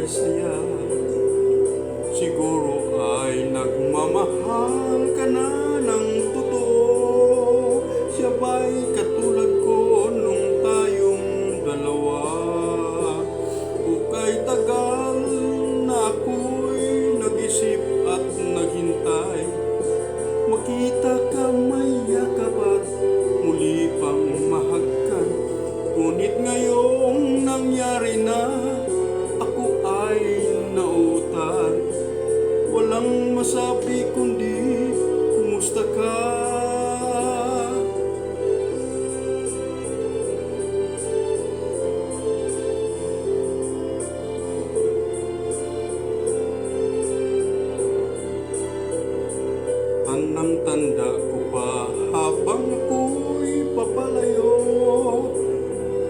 ay saya. Siguro ay nagmamahal ka na ng totoo. Siya ba'y katulad ko nung tayong dalawa? O kay tagal na ako'y nag-isip at naghintay, makita ka may yakap at muli pang mahagkan. Ngunit ngayong nangyari na, ako ay nauutan. Walang masabi kundi kumusta ka? Tandang-tanda ko pa habang ako'y papalayo,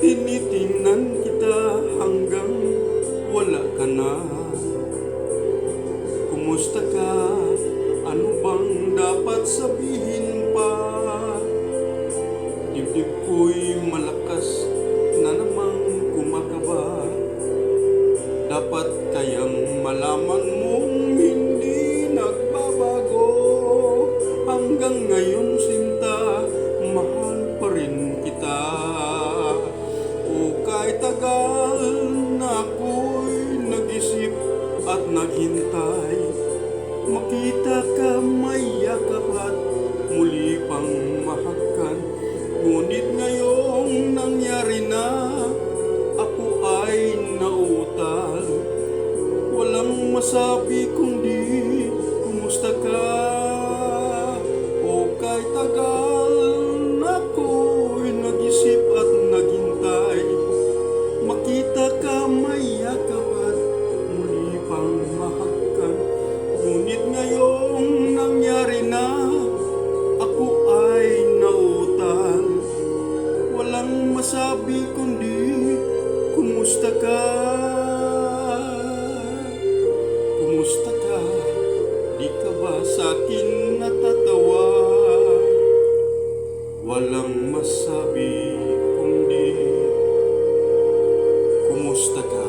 tinitingnan kita hanggang wala ka na. Kumusta ka? Ano bang dapat sabihin pa? Dibdib ko'y malakas na namang kumakaba. Dapat kayang malaman mong hindi nagbabago. Hanggang ngayon sinta, mahal pa rin kita. O kahit tagal na ako'y nag-isip at naghintay, makita ka may yakap at muli pang mahagkan. Ngunit ngayong nangyari na, ako ay nauutal. Walang masabi kundi kumusta ka? O kahit tagal na ako'y nag-isip at naghintay, makita ka may yakap at muli pang mahagkan. Ngunit ngayong nangyari na, ako ay nauutal. Walang masabi kundi kumusta ka? Kumusta ka? Di ka ba sa'kin natatawa? Walang masabi kundi kumusta ka?